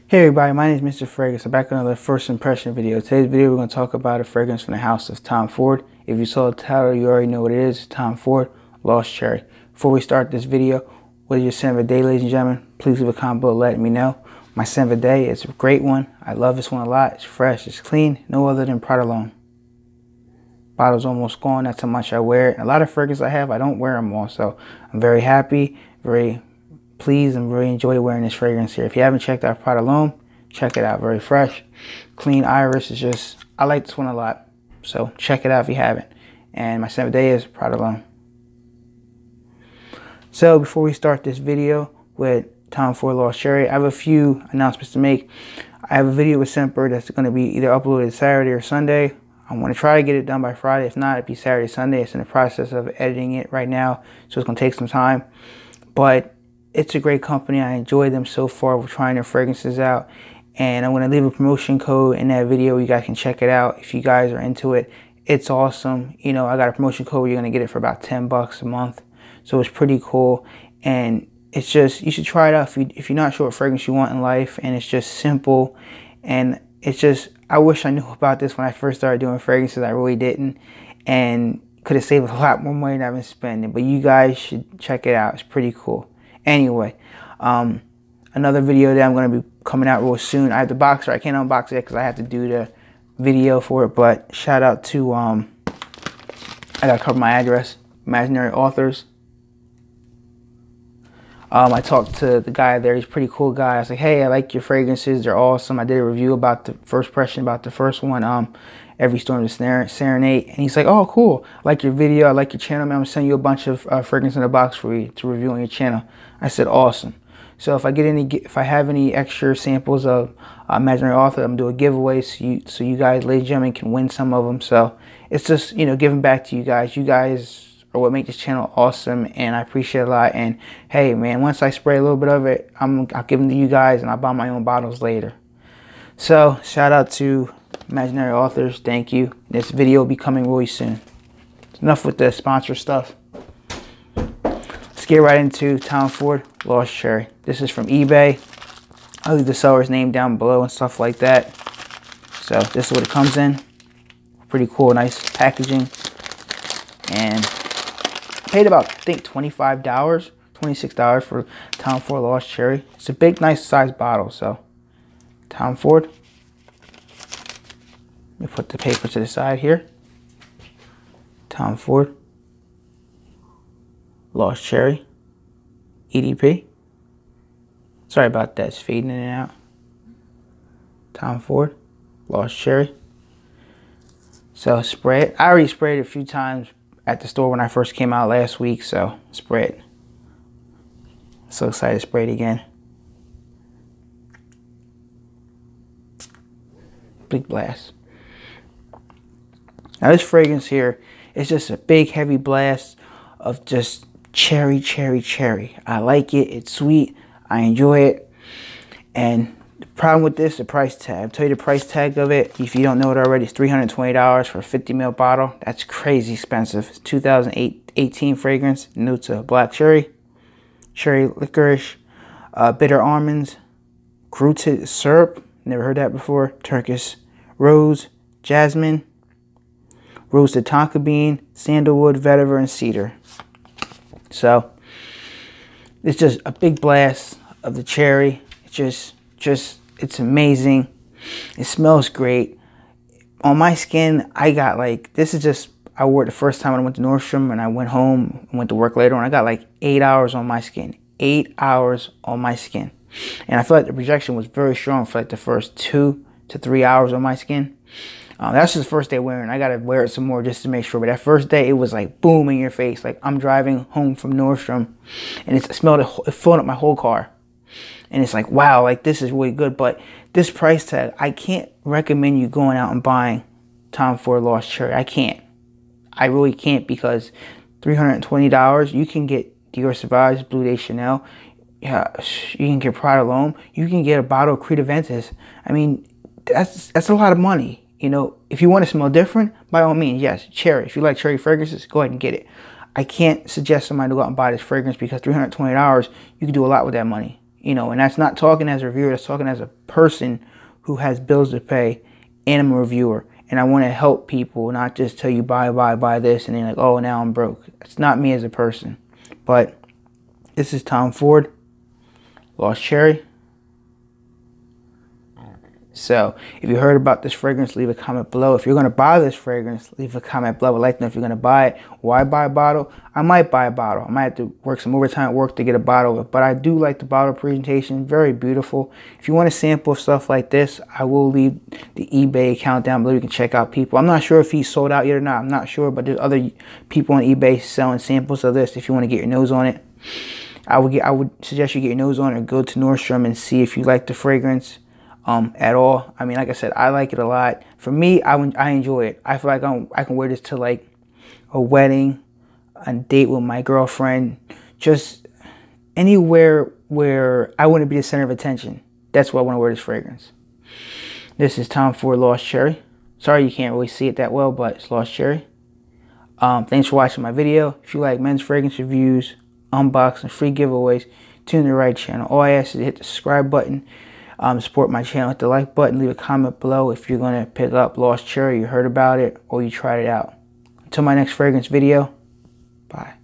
Hey everybody, my name is Mr. Fragrance. I'm back with another first impression video. Today's video we're going to talk about a fragrance from the house of Tom Ford. If you saw the title, you already know what it is. It's Tom Ford Lost Cherry. Before we start this video, what is your scent of the day, ladies and gentlemen? Please leave a comment below letting me know. My scent of the day is a great one. I love this one a lot. It's fresh, it's clean, no other than Prada L'Homme. Bottle's almost gone, that's how much I wear it. A lot of fragrances I have, I don't wear them all, so I'm very happy, very pleased, and really enjoy wearing this fragrance here. If you haven't checked out Prada L'Homme, check it out. Very fresh, clean iris. Is just, I like this one a lot, so check it out if you haven't. And my scent of the day is Prada L'Homme. So before we start this video with Tom Ford Lost Cherry, I have a few announcements to make. I have a video with Scentbird that's going to be either uploaded Saturday or Sunday. I want to try to get it done by Friday. If not, it'll be Saturday, Sunday. It's in the process of editing it right now, so it's going to take some time. But it's a great company. I enjoy them so far with trying their fragrances out. And I'm going to leave a promotion code in that video. You guys can check it out if you guys are into it. It's awesome. You know, I got a promotion code where you're going to get it for about $10 a month. So it's pretty cool. And it's just, you should try it out if you're not sure what fragrance you want in life. And it's just simple. And it's just, I wish I knew about this when I first started doing fragrances. I really didn't. And could have saved a lot more money than I've been spending. But you guys should check it out. It's pretty cool. Anyway, another video that I'm going to be coming out real soon. I have the boxer. I can't unbox it because I have to do the video for it. But shout out to, I got to cover my address, Imaginary Authors. I talked to the guy there. He's a pretty cool guy. I was like, hey, I like your fragrances. They're awesome. I did a review about the first impression about the first one, Every Storm is Serenade. And he's like, oh, cool. I like your video. I like your channel, man. I'm going to send you a bunch of fragrance in a box for you to review on your channel. I said, awesome. So if I have any extra samples of Imaginary Author, I'm going to do a giveaway so you guys, ladies and gentlemen, can win some of them. So it's just, you know, giving back to you guys. You guys are what make this channel awesome, and I appreciate it a lot. And hey, man, once I spray a little bit of it, I'll give them to you guys, and I'll buy my own bottles later. So shout out to Imaginary Authors. Thank you. This video will be coming really soon. Enough with the sponsor stuff. Let's get right into Tom Ford Lost Cherry. This is from eBay. I'll leave the seller's name down below and stuff like that. So this is what it comes in. Pretty cool, nice packaging. And I paid about, I think, $25, $26 for Tom Ford Lost Cherry. It's a big, nice sized bottle. So Tom Ford. Let me put the paper to the side here. Tom Ford Lost Cherry EDP. Sorry about that, it's fading in and out. Tom Ford Lost Cherry. So spray it. I already sprayed it a few times at the store when I first came out last week, so spray it. So excited to spray it again. Big blast. Now this fragrance here is just a big heavy blast of just cherry, cherry, cherry. I like it. It's sweet. I enjoy it. And the problem with this, the price tag. I'll tell you the price tag of it. If you don't know it already, it's $320 for a 50 ml bottle. That's crazy expensive. It's 2018 fragrance. Notes of black cherry, cherry licorice, bitter almonds, fruited syrup. Never heard that before. Turkish rose, jasmine, roasted tonka bean, sandalwood, vetiver, and cedar. So it's just a big blast of the cherry. It's just it's amazing. It smells great. On my skin, I got like, this is just, I wore it the first time when I went to Nordstrom, and I went home and went to work later, and I got like 8 hours on my skin. 8 hours on my skin. And I feel like the projection was very strong for like the first 2 to 3 hours on my skin. That's just the first day wearing it. I gotta wear it some more just to make sure. But that first day, it was like boom in your face. Like I'm driving home from Nordstrom, and it smelled it filling up my whole car. And it's like, wow, like this is really good. But this price tag, I can't recommend you going out and buying Tom Ford Lost Cherry. I can't. I really can't, because $320, you can get Dior Sauvage, Bleu de Chanel. Yeah, you can get Prada L'Homme. You can get a bottle of Creed Aventus. I mean, that's a lot of money. You know, if you want to smell different, by all means, yes, cherry. If you like cherry fragrances, go ahead and get it. I can't suggest somebody to go out and buy this fragrance, because $320, you can do a lot with that money. You know, and that's not talking as a reviewer, that's talking as a person who has bills to pay and I'm a reviewer. And I want to help people, not just tell you buy this, and then like, oh, now I'm broke. It's not me as a person. But this is Tom Ford, Lost Cherry. So if you heard about this fragrance, leave a comment below. If you're going to buy this fragrance, leave a comment below. I'd like to know if you're going to buy it. Why buy a bottle? I might buy a bottle. I might have to work some overtime at work to get a bottle of it. But I do like the bottle presentation. Very beautiful. If you want a sample of stuff like this, I will leave the eBay account down below. You can check out people. I'm not sure if he's sold out yet or not. I'm not sure. But there's other people on eBay selling samples of this if you want to get your nose on it. I would suggest you get your nose on it or go to Nordstrom and see if you like the fragrance. At all. I mean, like I said, I like it a lot. For me, I enjoy it. I feel like I can wear this to like a wedding, a date with my girlfriend, just anywhere where I want to be the center of attention. That's why I want to wear this fragrance. This is Tom Ford Lost Cherry. Sorry you can't really see it that well, but it's Lost Cherry. Thanks for watching my video. If you like men's fragrance reviews, unboxing, free giveaways, tune in the right channel. All I ask is to hit the subscribe button. Support my channel, hit the like button, leave a comment below if you're going to pick up Lost Cherry, you heard about it, or you tried it out. Until my next fragrance video, bye.